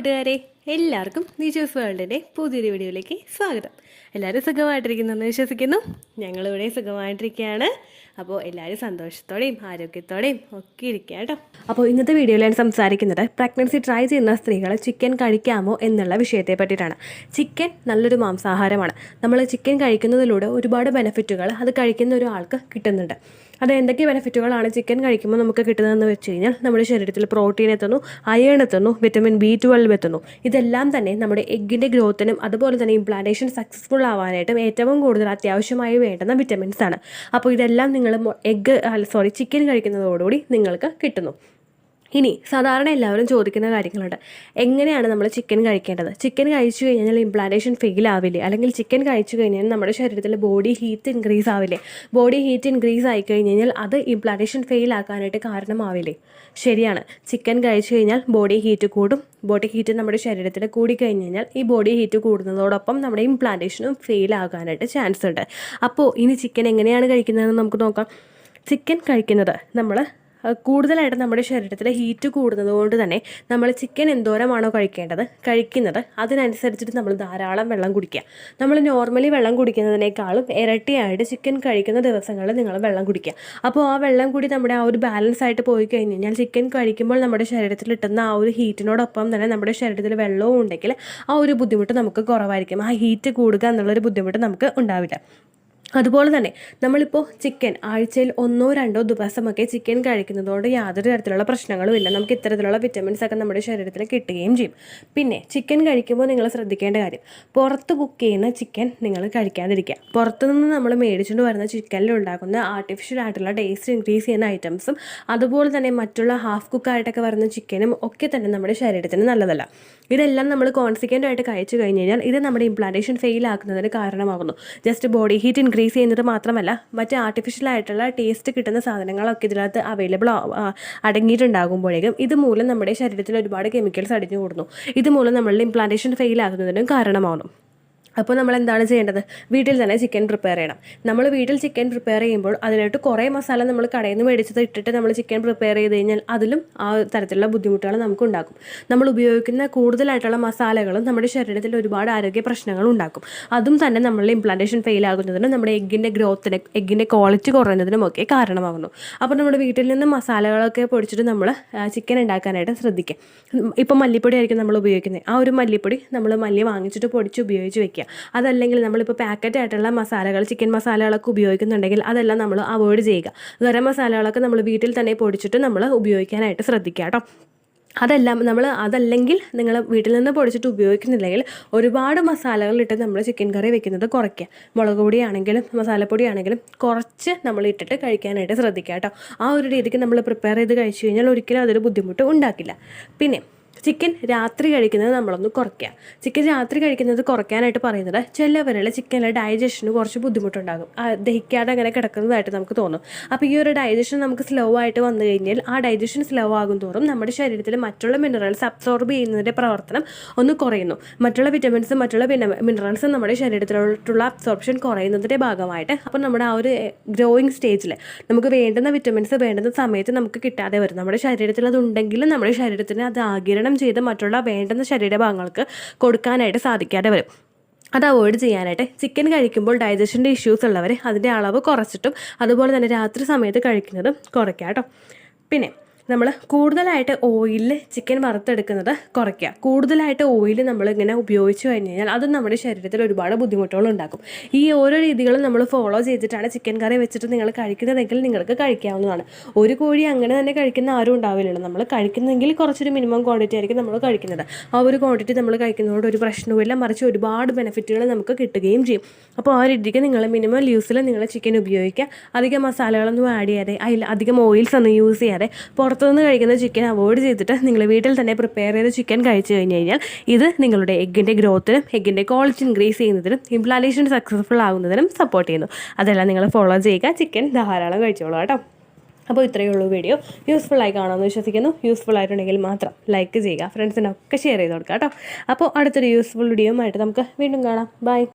കൂട്ടുകാരെ, എല്ലാവർക്കും നിജോസ് വേൾഡിൻ്റെ പുതിയൊരു വീഡിയോയിലേക്ക് സ്വാഗതം. എല്ലാവരും സുഖമായിട്ടിരിക്കുന്നെന്ന് വിശ്വസിക്കുന്നു. ഞങ്ങളിവിടെ സുഖമായിട്ടിരിക്കുകയാണ്. അപ്പോൾ എല്ലാവരും സന്തോഷത്തോടെയും ആരോഗ്യത്തോടെയും ഒക്കെ ഇരിക്കുക കേട്ടോ. അപ്പോൾ ഇന്നത്തെ വീഡിയോയിലാണ് സംസാരിക്കുന്നത് പ്രഗ്നൻസി ട്രൈ ചെയ്യുന്ന സ്ത്രീകൾ ചിക്കൻ കഴിക്കാമോ എന്നുള്ള വിഷയത്തെ പറ്റിയിട്ടാണ്. ചിക്കൻ നല്ലൊരു മാംസാഹാരമാണ്. നമ്മൾ ചിക്കൻ കഴിക്കുന്നതിലൂടെ ഒരുപാട് ബെനിഫിറ്റുകൾ അത് കഴിക്കുന്ന ഒരാൾക്ക് കിട്ടുന്നുണ്ട്. അത് എന്തൊക്കെ ബെനിഫിറ്റുകളാണ് ചിക്കൻ കഴിക്കുമ്പോൾ നമുക്ക് കിട്ടുന്നതെന്ന് വെച്ച് കഴിഞ്ഞാൽ നമ്മുടെ ശരീരത്തിൽ പ്രോട്ടീൻ എത്തുന്നു, അയൺ എത്തുന്നു, വിറ്റമിൻ B12 എത്തുന്നു. ഇതെല്ലാം തന്നെ നമ്മുടെ എഗ്ഗിൻ്റെ ഗ്രോത്തിനും അതുപോലെ തന്നെ ഇംപ്ലാന്റേഷൻ സക്സസ്ഫുൾ ആവാനായിട്ടും ഏറ്റവും കൂടുതൽ അത്യാവശ്യമായി വേണ്ടുന്ന വിറ്റമിൻസ് ആണ്. അപ്പോൾ ഇതെല്ലാം നിങ്ങൾ ചിക്കൻ കഴിക്കുന്നതോടുകൂടി നിങ്ങൾക്ക് കിട്ടുന്നു. ഇനി സാധാരണ എല്ലാവരും ചോദിക്കുന്ന കാര്യങ്ങളുണ്ട്. എങ്ങനെയാണ് നമ്മൾ ചിക്കൻ കഴിക്കേണ്ടത്? ചിക്കൻ കഴിച്ചു കഴിഞ്ഞാൽ ഇംപ്ലാന്റേഷൻ ഫെയിൽ ആവില്ലേ? അല്ലെങ്കിൽ ചിക്കൻ കഴിച്ചു കഴിഞ്ഞാൽ നമ്മുടെ ശരീരത്തിൽ ബോഡി ഹീറ്റ് ഇൻക്രീസ് ആവില്ലേ? ബോഡി ഹീറ്റ് ഇൻക്രീസ് ആയി കഴിഞ്ഞ് കഴിഞ്ഞാൽ അത് ഇംപ്ലാന്റേഷൻ ഫെയിൽ ആക്കാനായിട്ട് കാരണമാവില്ലേ? ശരിയാണ്. ചിക്കൻ കഴിച്ചു കഴിഞ്ഞാൽ ബോഡി ഹീറ്റ് കൂടും. ബോഡി ഹീറ്റ് നമ്മുടെ ശരീരത്തിൽ കൂടിക്കഴിഞ്ഞ് കഴിഞ്ഞാൽ ഈ ബോഡി ഹീറ്റ് കൂടുന്നതോടൊപ്പം നമ്മുടെ ഇംപ്ലാന്റേഷനും ഫെയിൽ ആകാനായിട്ട് ചാൻസ് ഉണ്ട്. അപ്പോൾ ഇനി ചിക്കൻ എങ്ങനെയാണ് കഴിക്കുന്നതെന്ന് നമുക്ക് നോക്കാം. ചിക്കൻ കഴിക്കുന്നത് നമ്മൾ കൂടുതലായിട്ട് നമ്മുടെ ശരീരത്തിൽ ഹീറ്റ് കൂടുന്നത് കൊണ്ട് തന്നെ നമ്മൾ ചിക്കൻ എന്തോരമാണോ കഴിക്കുന്നത് അതിനനുസരിച്ചിട്ട് നമ്മൾ ധാരാളം വെള്ളം കുടിക്കുക. നമ്മൾ നോർമലി വെള്ളം കുടിക്കുന്നതിനേക്കാളും ഇരട്ടിയായിട്ട് ചിക്കൻ കഴിക്കുന്ന ദിവസങ്ങളിൽ നിങ്ങൾ വെള്ളം കുടിക്കുക. അപ്പോൾ ആ വെള്ളം കൂടി നമ്മുടെ ആ ഒരു ബാലൻസ് ആയിട്ട് പോയി കഴിഞ്ഞ് കഴിഞ്ഞാൽ ചിക്കൻ കഴിക്കുമ്പോൾ നമ്മുടെ ശരീരത്തിൽ കിട്ടുന്ന ആ ഒരു ഹീറ്റിനോടൊപ്പം തന്നെ നമ്മുടെ ശരീരത്തിൽ വെള്ളവും ഉണ്ടെങ്കിൽ ആ ഒരു ബുദ്ധിമുട്ട് നമുക്ക് കുറവായിരിക്കും. ആ ഹീറ്റ് കൂടുക എന്നുള്ളൊരു ബുദ്ധിമുട്ട് നമുക്ക് ഉണ്ടാവില്ല. അതുപോലെ തന്നെ നമ്മളിപ്പോൾ ചിക്കൻ ആഴ്ചയിൽ 1-2 ദിവസമൊക്കെ ചിക്കൻ കഴിക്കുന്നതോട് യാതൊരു തരത്തിലുള്ള പ്രശ്നങ്ങളും ഇല്ല. നമുക്ക് ഇത്തരത്തിലുള്ള വിറ്റമിൻസ് ഒക്കെ നമ്മുടെ ശരീരത്തിൽ കിട്ടുകയും ചെയ്യും. പിന്നെ ചിക്കൻ കഴിക്കുമ്പോൾ നിങ്ങൾ ശ്രദ്ധിക്കേണ്ട കാര്യം, പുറത്ത് കുക്ക് ചെയ്യുന്ന ചിക്കൻ നിങ്ങൾ കഴിക്കാതിരിക്കുക. പുറത്തുനിന്ന് നമ്മൾ മേടിച്ചുകൊണ്ട് വരുന്ന ചിക്കനിൽ ഉണ്ടാക്കുന്ന ആർട്ടിഫിഷ്യൽ ആയിട്ടുള്ള ടേസ്റ്റ് ഇൻക്രീസ് ചെയ്യുന്ന ഐറ്റംസും അതുപോലെ തന്നെ മറ്റുള്ള ഹാഫ് കുക്കായിട്ടൊക്കെ വരുന്ന ചിക്കനും ഒക്കെ തന്നെ നമ്മുടെ ശരീരത്തിന് നല്ലതല്ല. ഇതെല്ലാം നമ്മൾ കോൺസിക്വൻ്റ് ആയിട്ട് കഴിച്ചു കഴിഞ്ഞ് കഴിഞ്ഞാൽ ഇത് നമ്മുടെ ഇംപ്ലാന്റേഷൻ ഫെയിൽ ആക്കുന്നതിന് കാരണമാകുന്നു. ജസ്റ്റ് ബോഡി ഹീറ്റ് ഇൻക്രീസ് ചെയ്യുന്നത് മാത്രമല്ല മറ്റ് ആർട്ടിഫിഷ്യൽ ആയിട്ടുള്ള ടേസ്റ്റ് കിട്ടുന്ന സാധനങ്ങളൊക്കെ ഇതിനകത്ത് അവൈലബിൾ അടങ്ങിയിട്ടുണ്ടാകുമ്പോഴേക്കും ഇതുമൂലം നമ്മുടെ ശരീരത്തിൽ ഒരുപാട് കെമിക്കൽസ് അടിഞ്ഞു കൂടുന്നു. ഇതുമൂലം നമ്മളുടെ ഇംപ്ലാന്റേഷൻ ഫെയിൽ ആകുന്നതിനും കാരണമാകുന്നു. അപ്പോൾ നമ്മൾ എന്താണ് ചെയ്യേണ്ടത്? വീട്ടിൽ തന്നെ ചിക്കൻ പ്രിപ്പയർ ചെയ്യണം. നമ്മൾ വീട്ടിൽ ചിക്കൻ പ്രിപ്പയർ ചെയ്യുമ്പോൾ അതിലോട്ട് കുറേ മസാല നമ്മൾ കടയിൽ നിന്ന് മേടിച്ചത് ഇട്ടിട്ട് നമ്മൾ ചിക്കൻ പ്രിപ്പയർ ചെയ്ത് കഴിഞ്ഞാൽ അതിലും ആ തരത്തിലുള്ള ബുദ്ധിമുട്ടുകൾ നമുക്ക് ഉണ്ടാക്കും. നമ്മൾ ഉപയോഗിക്കുന്ന കൂടുതലായിട്ടുള്ള മസാലകളും നമ്മുടെ ശരീരത്തിൽ ഒരുപാട് ആരോഗ്യ പ്രശ്നങ്ങൾ ഉണ്ടാക്കും. അതും തന്നെ നമ്മളുടെ ഇംപ്ലാന്റേഷൻ ഫെയിൽ ആകുന്നതിനും നമ്മുടെ എഗ്ഗിൻ്റെ ഗ്രോത്തിന് എഗ്ഗിൻ്റെ ക്വാളിറ്റി കുറയുന്നതിനും ഒക്കെ കാരണമാകുന്നു. അപ്പോൾ നമ്മുടെ വീട്ടിൽ നിന്ന് മസാലകളൊക്കെ പൊടിച്ചിട്ട് നമ്മൾ ചിക്കൻ ഉണ്ടാക്കാനായിട്ട് ശ്രദ്ധിക്കുക. ഇപ്പോൾ മല്ലിപ്പൊടി ആയിരിക്കും നമ്മൾ ഉപയോഗിക്കുന്നത്. ആ ഒരു മല്ലിപ്പൊടി നമ്മൾ മല്ലി വാങ്ങിച്ചിട്ട് പൊടിച്ച് ഉപയോഗിച്ച് വെക്കുക. അതല്ലെങ്കിൽ നമ്മളിപ്പോൾ പാക്കറ്റ് ആയിട്ടുള്ള മസാലകൾ ചിക്കൻ മസാലകളൊക്കെ ഉപയോഗിക്കുന്നുണ്ടെങ്കിൽ അതെല്ലാം നമ്മൾ അവോയ്ഡ് ചെയ്യുക. ഗരം മസാലകളൊക്കെ നമ്മൾ വീട്ടിൽ തന്നെ പൊടിച്ചിട്ട് നമ്മൾ ഉപയോഗിക്കാനായിട്ട് ശ്രദ്ധിക്കുക കേട്ടോ. അതല്ലെങ്കിൽ നിങ്ങൾ വീട്ടിൽ നിന്ന് പൊടിച്ചിട്ട് ഉപയോഗിക്കുന്നില്ലെങ്കിൽ ഒരുപാട് മസാലകളിട്ട് നമ്മൾ ചിക്കൻ കറി വെക്കുന്നത് കുറയ്ക്കുക. മുളക് പൊടിയാണെങ്കിലും മസാലപ്പൊടിയാണെങ്കിലും കുറച്ച് നമ്മൾ ഇട്ടിട്ട് കഴിക്കാനായിട്ട് ശ്രദ്ധിക്കുക കേട്ടോ. ആ ഒരു രീതിക്ക് നമ്മൾ പ്രിപ്പയർ ചെയ്ത് കഴിച്ചു കഴിഞ്ഞാൽ ഒരിക്കലും അതൊരു ബുദ്ധിമുട്ട് ഉണ്ടാക്കില്ല. പിന്നെ ചിക്കൻ രാത്രി കഴിക്കുന്നത് നമ്മളൊന്ന് കുറയ്ക്കുക. ചിക്കൻ രാത്രി കഴിക്കുന്നത് കുറയ്ക്കാനായിട്ട് പറയുന്നത് ചിലവരിൽ ചിക്കനിലെ ഡൈജഷന് കുറച്ച് ബുദ്ധിമുട്ടുണ്ടാകും. ദഹിക്കാതെ അങ്ങനെ കിടക്കുന്നതായിട്ട് നമുക്ക് തോന്നും. അപ്പോൾ ഈ ഒരു ഡൈജഷൻ നമുക്ക് സ്ലോ ആയിട്ട് വന്നു കഴിഞ്ഞാൽ ആ ഡൈജഷൻ സ്ലോ ആകും തോറും നമ്മുടെ ശരീരത്തിൽ മറ്റുള്ള മിനറൽസ് അബ്സോർബ് ചെയ്യുന്നതിൻ്റെ പ്രവർത്തനം ഒന്ന് കുറയുന്നു. മറ്റുള്ള വിറ്റമിൻസും മറ്റുള്ള മിനറൽസും നമ്മുടെ ശരീരത്തിലോട്ടുള്ള അബ്സോർപ്ഷൻ കുറയുന്നതിൻ്റെ ഭാഗമായിട്ട് അപ്പോൾ നമ്മുടെ ആ ഒരു ഗ്രോയിങ് സ്റ്റേജിൽ നമുക്ക് വേണ്ടുന്ന വിറ്റമിൻസ് വേണ്ടുന്ന സമയത്ത് നമുക്ക് കിട്ടാതെ വരും. നമ്മുടെ ശരീരത്തിൽ അതുണ്ടെങ്കിലും നമ്മുടെ ശരീരത്തിന് അത് ആഗിരണം ചെയ്ത് മറ്റുള്ള വേണ്ടുന്ന ശരീരഭാഗങ്ങൾക്ക് കൊടുക്കാനായിട്ട് സാധിക്കാതെ വരും. അത് അവോയ്ഡ് ചെയ്യാനായിട്ട് ചിക്കൻ കഴിക്കുമ്പോൾ ഡൈജഷൻ്റെ ഇഷ്യൂസ് ഉള്ളവർ അതിൻ്റെ അളവ് കുറച്ചിട്ടും അതുപോലെ തന്നെ രാത്രി സമയത്ത് കഴിക്കുന്നതും കുറയ്ക്കുക കേട്ടോ. പിന്നെ നമ്മൾ കൂടുതലായിട്ട് ഓയിലിൽ ചിക്കൻ വറുത്തെടുക്കുന്നത് കുറയ്ക്കുക. കൂടുതലായിട്ട് ഓയിൽ നമ്മളിങ്ങനെ ഉപയോഗിച്ച് കഴിഞ്ഞ് കഴിഞ്ഞാൽ അത് നമ്മുടെ ശരീരത്തിൽ ഒരുപാട് ബുദ്ധിമുട്ടുകൾ ഉണ്ടാക്കും. ഈ ഓരോ രീതികളും നമ്മൾ ഫോളോ ചെയ്തിട്ടാണ് ചിക്കൻ കറി വെച്ചിട്ട് നിങ്ങൾ കഴിക്കുന്നതെങ്കിൽ നിങ്ങൾക്ക് കഴിക്കാവുന്നതാണ്. ഒരു കോഴി അങ്ങനെ തന്നെ കഴിക്കുന്ന ആരും ഉണ്ടാവില്ലല്ലോ. നമ്മൾ കഴിക്കുന്നെങ്കിൽ കുറച്ചൊരു മിനിമം ക്വാണ്ടിറ്റി ആയിരിക്കും നമ്മൾ കഴിക്കുന്നത്. ആ ഒരു ക്വാണ്ടിറ്റി നമ്മൾ കഴിക്കുന്നതുകൊണ്ട് ഒരു പ്രശ്നവുമില്ല, മറിച്ച് ഒരുപാട് ബെനിഫിറ്റുകൾ നമുക്ക് കിട്ടുകയും ചെയ്യും. അപ്പോൾ ആ രീതിക്ക് നിങ്ങൾ മിനിമം യൂസിൽ നിങ്ങൾ ചിക്കൻ ഉപയോഗിക്കുക. അധികം മസാലകളൊന്നും ആഡ് ചെയ്യാതെ അധികം ഓയിൽസ് ഒന്നും യൂസ് ചെയ്യാതെ പുറത്തുനിന്ന് കഴിക്കുന്ന ചിക്കൻ അവോയ്ഡ് ചെയ്തിട്ട് നിങ്ങൾ വീട്ടിൽ തന്നെ പ്രിപ്പയർ ചെയ്ത് ചിക്കൻ കഴിച്ചു കഴിഞ്ഞ് കഴിഞ്ഞാൽ ഇത് നിങ്ങളുടെ എഗ്ഗിൻ്റെ ഗ്രോത്തിനും എഗ്ഗിൻ്റെ ക്വാളിറ്റി ഇൻക്രീസ് ചെയ്യുന്നതിനും ഇംപ്ലാന്റേഷൻ സക്സസ്ഫുൾ ആകുന്നതിനും സപ്പോർട്ട് ചെയ്യുന്നു. അതെല്ലാം നിങ്ങൾ ഫോളോ ചെയ്യുക. ചിക്കൻ ധാരാളം കഴിച്ചോളൂ കേട്ടോ. അപ്പോൾ ഇത്രയേ ഉള്ളൂ വീഡിയോ. യൂസ്ഫുള്ളായി കാണാമെന്ന് വിശ്വസിക്കുന്നു. യൂസ്ഫുൾ ആയിട്ടുണ്ടെങ്കിൽ മാത്രം ലൈക്ക് ചെയ്യുക, ഫ്രണ്ട്സിനൊക്കെ ഷെയർ ചെയ്ത് കൊടുക്കുക കേട്ടോ. അപ്പോൾ അടുത്തൊരു യൂസ്ഫുൾ വീഡിയോ ആയിട്ട് നമുക്ക് വീണ്ടും കാണാം. ബൈ.